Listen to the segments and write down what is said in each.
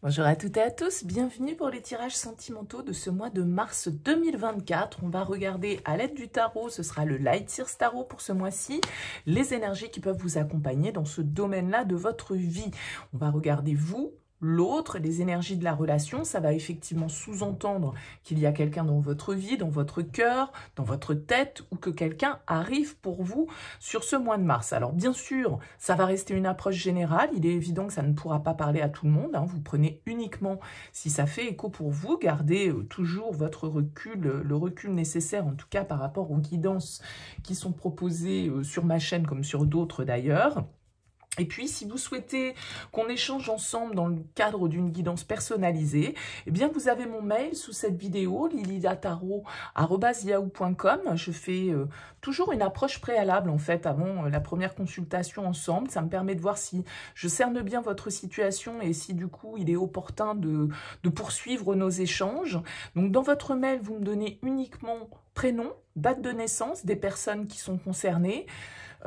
Bonjour à toutes et à tous, bienvenue pour les tirages sentimentaux de ce mois de mars 2024. On va regarder à l'aide du tarot, ce sera le Light Years Tarot pour ce mois-ci, les énergies qui peuvent vous accompagner dans ce domaine-là de votre vie. On va regarder vous, l'autre, les énergies de la relation. Ça va effectivement sous-entendre qu'il y a quelqu'un dans votre vie, dans votre cœur, dans votre tête, ou que quelqu'un arrive pour vous sur ce mois de mars. Alors bien sûr, ça va rester une approche générale. Il est évident que ça ne pourra pas parler à tout le monde. Vous prenez uniquement si ça fait écho pour vous. Gardez toujours votre recul, le recul nécessaire en tout cas par rapport aux guidances qui sont proposées sur ma chaîne comme sur d'autres d'ailleurs. Et puis, si vous souhaitez qu'on échange ensemble dans le cadre d'une guidance personnalisée, eh bien, vous avez mon mail sous cette vidéo, liliatarot@yahoo.com. Je fais toujours une approche préalable, en fait, avant la première consultation ensemble. Ça me permet de voir si je cerne bien votre situation et si, du coup, il est opportun de poursuivre nos échanges. Donc, dans votre mail, vous me donnez uniquement prénom, date de naissance des personnes qui sont concernées.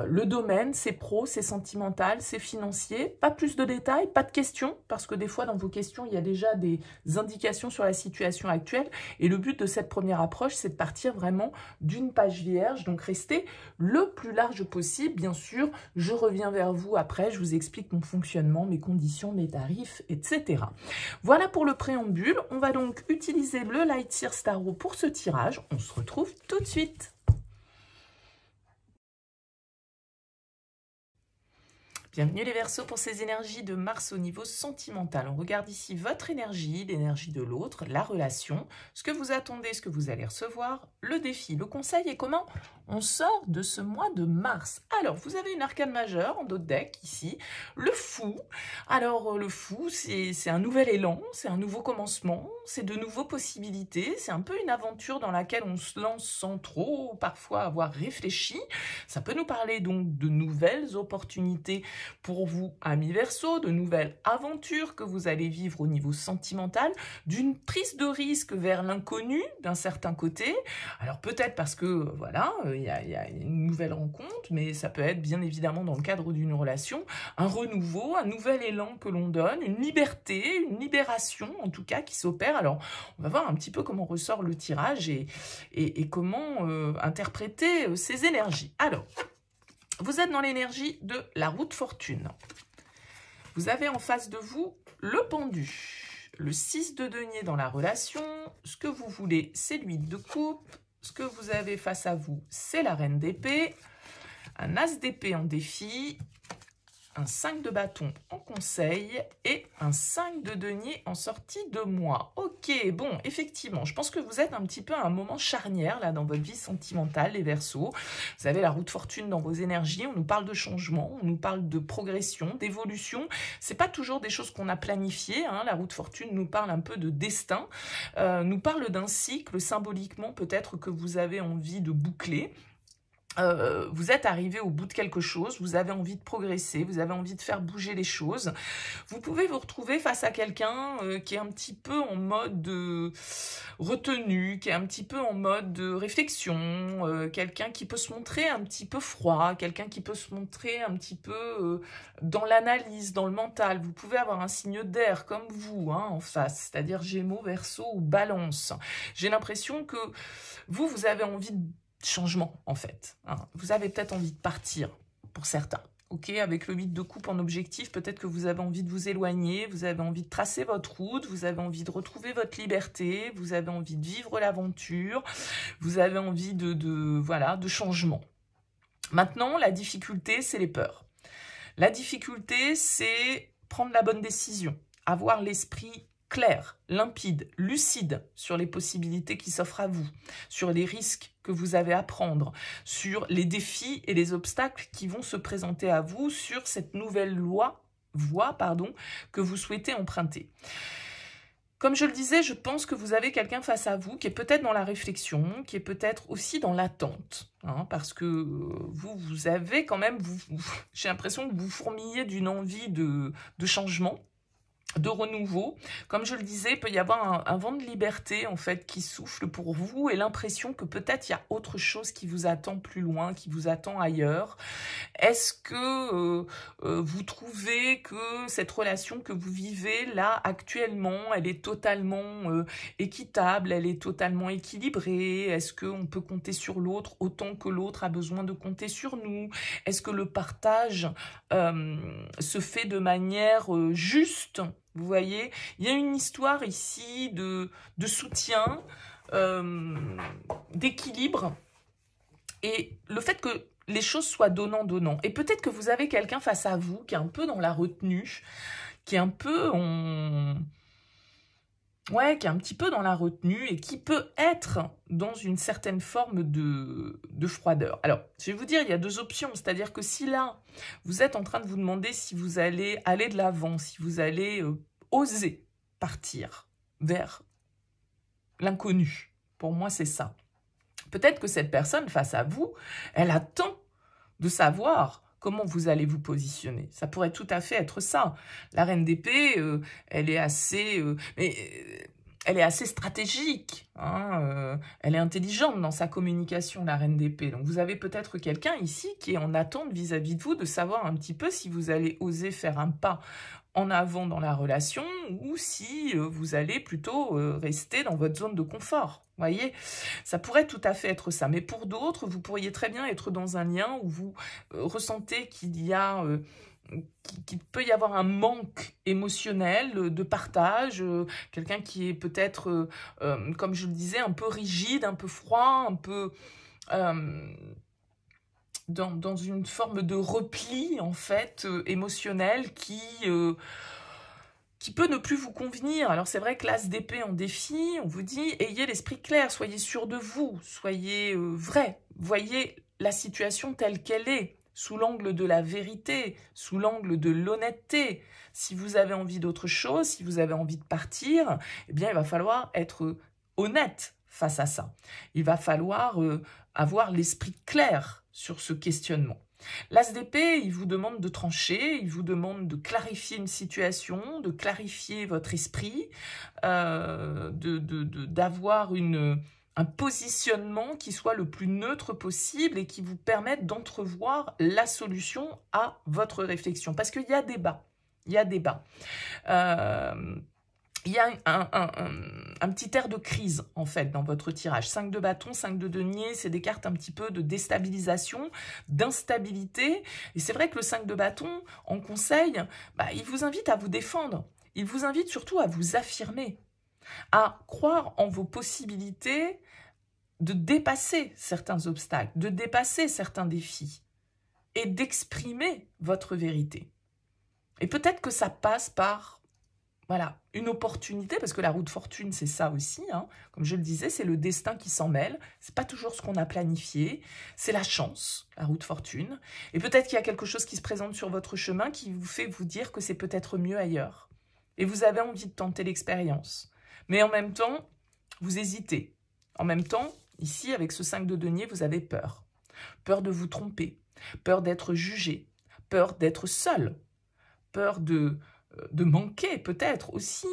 Le domaine, c'est pro, c'est sentimental, c'est financier. Pas plus de détails, pas de questions, parce que des fois, dans vos questions, il y a déjà des indications sur la situation actuelle. Et le but de cette première approche, c'est de partir vraiment d'une page vierge. Donc, restez le plus large possible. Bien sûr, je reviens vers vous après. Je vous explique mon fonctionnement, mes conditions, mes tarifs, etc. Voilà pour le préambule. On va donc utiliser le Light Years Tarot pour ce tirage. On se retrouve tout de suite. Bienvenue les Verseaux pour ces énergies de Mars au niveau sentimental. On regarde ici votre énergie, l'énergie de l'autre, la relation, ce que vous attendez, ce que vous allez recevoir, le défi, le conseil et comment on sort de ce mois de mars. Alors, vous avez une arcane majeure en dos de deck ici, le fou. Alors, le fou, c'est un nouvel élan, c'est un nouveau commencement, c'est de nouvelles possibilités, c'est un peu une aventure dans laquelle on se lance sans trop parfois avoir réfléchi. Ça peut nous parler donc de nouvelles opportunités pour vous, amis Verseaux, de nouvelles aventures que vous allez vivre au niveau sentimental, d'une prise de risque vers l'inconnu d'un certain côté. Alors peut-être parce que, voilà, il y a une nouvelle rencontre, mais ça peut être bien évidemment dans le cadre d'une relation, un renouveau, un nouvel élan que l'on donne, une liberté, une libération en tout cas qui s'opère. Alors on va voir un petit peu comment ressort le tirage et comment interpréter ces énergies. Alors, vous êtes dans l'énergie de la roue de fortune. Vous avez en face de vous le pendu, le 6 de denier dans la relation. Ce que vous voulez, c'est l'huile de coupe. Ce que vous avez face à vous, c'est la reine d'épée. Un as d'épée en défi. Un 5 de bâton en conseil et un 5 de denier en sortie de mois. Ok, bon, effectivement, je pense que vous êtes un petit peu à un moment charnière là dans votre vie sentimentale, les Verseaux. Vous avez la roue de fortune dans vos énergies, on nous parle de changement, on nous parle de progression, d'évolution. C'est pas toujours des choses qu'on a planifiées, la roue de fortune nous parle un peu de destin, nous parle d'un cycle symboliquement peut-être que vous avez envie de boucler. Vous êtes arrivé au bout de quelque chose, vous avez envie de progresser, vous avez envie de faire bouger les choses. Vous pouvez vous retrouver face à quelqu'un qui est un petit peu en mode retenue, qui est un petit peu en mode réflexion, quelqu'un qui peut se montrer un petit peu froid, quelqu'un qui peut se montrer un petit peu dans l'analyse, dans le mental. Vous pouvez avoir un signe d'air comme vous en face, c'est-à-dire Gémeaux, Verseau ou Balance. J'ai l'impression que vous avez envie de changement en fait. Vous avez peut-être envie de partir pour certains. Ok, avec le 8 de coupe en objectif, peut-être que vous avez envie de vous éloigner, vous avez envie de tracer votre route, vous avez envie de retrouver votre liberté, vous avez envie de vivre l'aventure, vous avez envie de changement. Maintenant, la difficulté, c'est les peurs. La difficulté, c'est prendre la bonne décision, avoir l'esprit clair, limpide, lucide sur les possibilités qui s'offrent à vous, sur les risques que vous avez à prendre, sur les défis et les obstacles qui vont se présenter à vous sur cette nouvelle voie que vous souhaitez emprunter. Comme je le disais, je pense que vous avez quelqu'un face à vous qui est peut-être dans la réflexion, qui est peut-être aussi dans l'attente, parce que vous avez quand même, j'ai l'impression que vous fourmillez d'une envie de changement, de renouveau. Comme je le disais, il peut y avoir un vent de liberté en fait qui souffle pour vous et l'impression que peut-être il y a autre chose qui vous attend plus loin, qui vous attend ailleurs. Est-ce que vous trouvez que cette relation que vous vivez là actuellement, elle est totalement équitable, elle est totalement équilibrée? Est-ce qu'on peut compter sur l'autre autant que l'autre a besoin de compter sur nous? Est-ce que le partage se fait de manière juste? Vous voyez, il y a une histoire ici de soutien, d'équilibre, et le fait que les choses soient donnant-donnant. Et peut-être que vous avez quelqu'un face à vous qui est un peu dans la retenue, qui est un peu ouais, qui est un petit peu dans la retenue et qui peut être dans une certaine forme de froideur. Alors, je vais vous dire, il y a deux options. C'est-à-dire que si là, vous êtes en train de vous demander si vous allez aller de l'avant, si vous allez oser partir vers l'inconnu. Pour moi, c'est ça. Peut-être que cette personne face à vous, elle attend de savoir comment vous allez vous positionner. Ça pourrait tout à fait être ça. La reine d'épée, elle est assez... elle est assez stratégique, hein, elle est intelligente dans sa communication, la reine d'épée. Donc vous avez peut-être quelqu'un ici qui est en attente vis-à-vis de vous de savoir un petit peu si vous allez oser faire un pas en avant dans la relation ou si vous allez plutôt rester dans votre zone de confort. Vous voyez, ça pourrait tout à fait être ça. Mais pour d'autres, vous pourriez très bien être dans un lien où vous ressentez qu'il y a... qu'il peut y avoir un manque émotionnel de partage, quelqu'un qui est peut-être, comme je le disais, un peu rigide, un peu froid, un peu dans une forme de repli, en fait, émotionnel qui peut ne plus vous convenir. Alors c'est vrai que l'as d'épée en défi, on vous dit, ayez l'esprit clair, soyez sûr de vous, soyez vrai, voyez la situation telle qu'elle est, sous l'angle de la vérité, sous l'angle de l'honnêteté. Si vous avez envie d'autre chose, si vous avez envie de partir, eh bien il va falloir être honnête face à ça. Il va falloir avoir l'esprit clair sur ce questionnement. L'as d'épée, il vous demande de trancher, il vous demande de clarifier une situation, de clarifier votre esprit, d'avoir un positionnement qui soit le plus neutre possible et qui vous permette d'entrevoir la solution à votre réflexion. Parce qu'il y a débat, il y a débat. Il y a un petit air de crise, en fait, dans votre tirage. 5 de bâton, 5 de denier, c'est des cartes un petit peu de déstabilisation, d'instabilité. Et c'est vrai que le 5 de bâton, en conseil, il vous invite à vous défendre. Il vous invite surtout à vous affirmer, à croire en vos possibilités de dépasser certains obstacles, de dépasser certains défis et d'exprimer votre vérité. Et peut-être que ça passe par... Voilà, une opportunité, parce que la roue de fortune, c'est ça aussi, hein. Comme je le disais, c'est le destin qui s'en mêle, c'est pas toujours ce qu'on a planifié, c'est la chance, la roue de fortune, et peut-être qu'il y a quelque chose qui se présente sur votre chemin qui vous fait vous dire que c'est peut-être mieux ailleurs, et vous avez envie de tenter l'expérience, mais en même temps, vous hésitez, en même temps, ici, avec ce 5 de denier, vous avez peur, peur de vous tromper, peur d'être jugé, peur d'être seul, peur de manquer peut-être aussi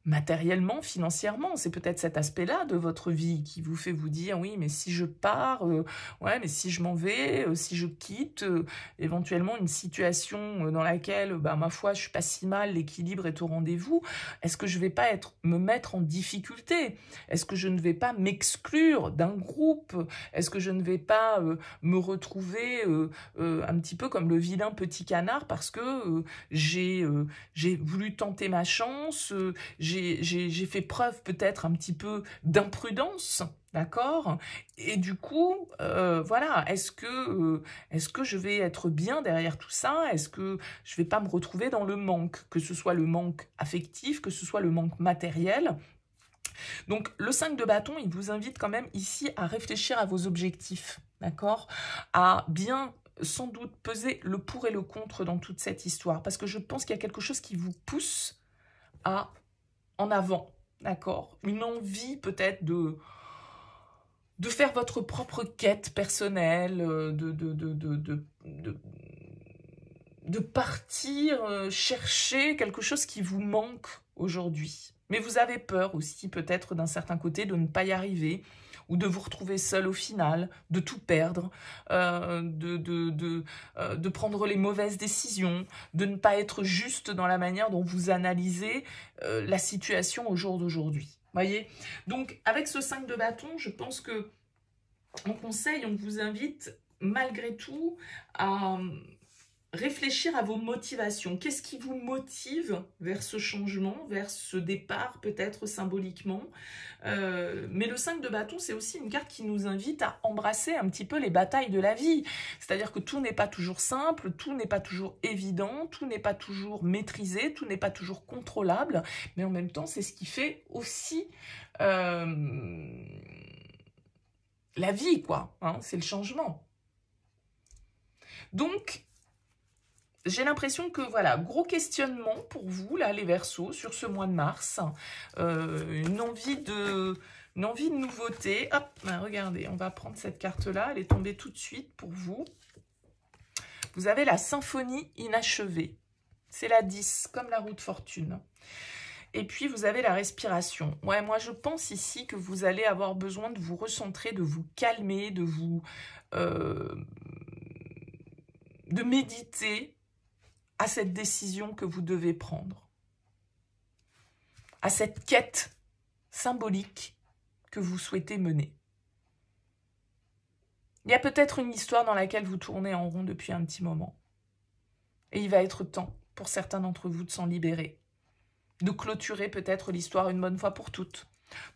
matériellement, financièrement. C'est peut-être cet aspect-là de votre vie qui vous fait vous dire, oui, mais si je pars, ouais, mais si je m'en vais, si je quitte, éventuellement une situation dans laquelle, ma foi, je suis pas si mal, l'équilibre est au rendez-vous, est-ce que je vais pas me mettre en difficulté? Est-ce que je ne vais pas m'exclure d'un groupe? Est-ce que je ne vais pas me retrouver un petit peu comme le vilain petit canard parce que j'ai voulu tenter ma chance, j'ai fait preuve peut-être un petit peu d'imprudence, d'accord? Et du coup, voilà, est-ce que je vais être bien derrière tout ça? Est-ce que je vais pas me retrouver dans le manque, que ce soit le manque affectif, que ce soit le manque matériel? Donc, le 5 de bâton, il vous invite quand même ici à réfléchir à vos objectifs, d'accord? À bien sans doute peser le pour et le contre dans toute cette histoire, parce que je pense qu'il y a quelque chose qui vous pousse en avant, d'accord? Une envie peut-être de faire votre propre quête personnelle, de partir chercher quelque chose qui vous manque aujourd'hui. Mais vous avez peur aussi peut-être d'un certain côté de ne pas y arriver, ou de vous retrouver seul au final, de tout perdre, de prendre les mauvaises décisions, de ne pas être juste dans la manière dont vous analysez la situation au jour d'aujourd'hui. Voyez? Donc, avec ce 5 de bâton, je pense que en conseil, on vous invite malgré tout à réfléchir à vos motivations. Qu'est-ce qui vous motive vers ce changement, vers ce départ peut-être symboliquement, mais le 5 de bâton, c'est aussi une carte qui nous invite à embrasser un petit peu les batailles de la vie. C'est-à-dire que tout n'est pas toujours simple, tout n'est pas toujours évident, tout n'est pas toujours maîtrisé, tout n'est pas toujours contrôlable, mais en même temps, c'est ce qui fait aussi la vie, quoi. Hein, c'est le changement. Donc, j'ai l'impression que, voilà, gros questionnement pour vous, là, les Verseaux, sur ce mois de mars. Une envie de nouveauté. Hop, ben, regardez, on va prendre cette carte-là. Elle est tombée tout de suite pour vous. Vous avez la symphonie inachevée. C'est la 10, comme la roue de fortune. Et puis, vous avez la respiration. Ouais, moi, je pense ici que vous allez avoir besoin de vous recentrer, de vous calmer, de vous... de méditer à cette décision que vous devez prendre, à cette quête symbolique que vous souhaitez mener. Il y a peut-être une histoire dans laquelle vous tournez en rond depuis un petit moment. Et il va être temps pour certains d'entre vous de s'en libérer, de clôturer peut-être l'histoire une bonne fois pour toutes,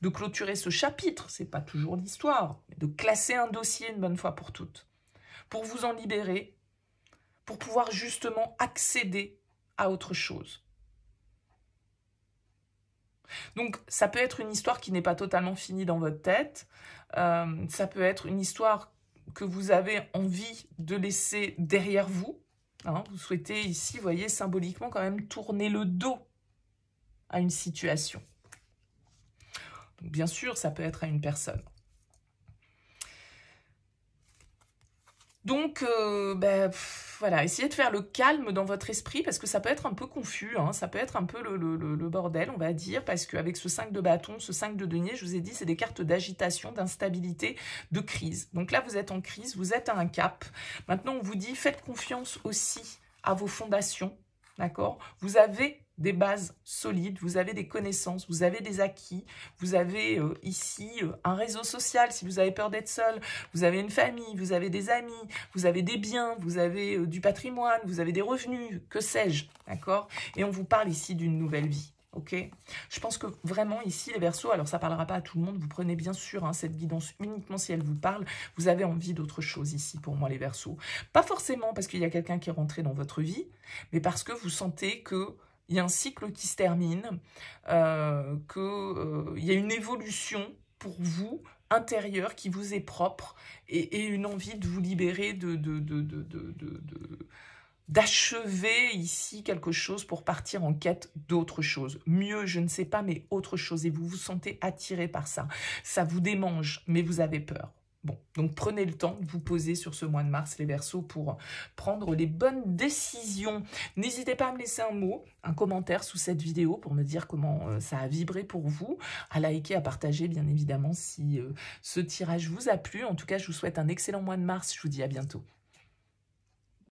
de clôturer ce chapitre, c'est pas toujours l'histoire, mais de classer un dossier une bonne fois pour toutes, pour vous en libérer, pour pouvoir justement accéder à autre chose. Donc, ça peut être une histoire qui n'est pas totalement finie dans votre tête. Ça peut être une histoire que vous avez envie de laisser derrière vous. Hein, vous souhaitez ici, vous voyez, symboliquement quand même tourner le dos à une situation. Donc, bien sûr, ça peut être à une personne. Donc, voilà, essayez de faire le calme dans votre esprit parce que ça peut être un peu confus, hein, ça peut être un peu le bordel, on va dire, parce qu'avec ce 5 de bâton, ce 5 de denier, je vous ai dit, c'est des cartes d'agitation, d'instabilité, de crise. Donc là, vous êtes en crise, vous êtes à un cap. Maintenant, on vous dit, faites confiance aussi à vos fondations, d'accord? Vous avez des bases solides, vous avez des connaissances, vous avez des acquis, vous avez ici un réseau social si vous avez peur d'être seul, vous avez une famille, vous avez des amis, vous avez des biens, vous avez du patrimoine, vous avez des revenus, que sais-je, d'accord? Et on vous parle ici d'une nouvelle vie. Ok, je pense que vraiment ici les Verseaux, alors ça parlera pas à tout le monde, vous prenez bien sûr hein, cette guidance uniquement si elle vous parle, vous avez envie d'autre chose ici pour moi les Verseaux. Pas forcément parce qu'il y a quelqu'un qui est rentré dans votre vie, mais parce que vous sentez que il y a un cycle qui se termine, il y a une évolution pour vous intérieure qui vous est propre et une envie de vous libérer d'achever ici quelque chose pour partir en quête d'autre chose. Mieux, je ne sais pas, mais autre chose. Et vous vous sentez attiré par ça. Ça vous démange, mais vous avez peur. Bon, donc prenez le temps de vous poser sur ce mois de mars, les Verseaux, pour prendre les bonnes décisions. N'hésitez pas à me laisser un mot, un commentaire sous cette vidéo pour me dire comment ça a vibré pour vous, à liker, à partager bien évidemment si ce tirage vous a plu. En tout cas, je vous souhaite un excellent mois de mars. Je vous dis à bientôt.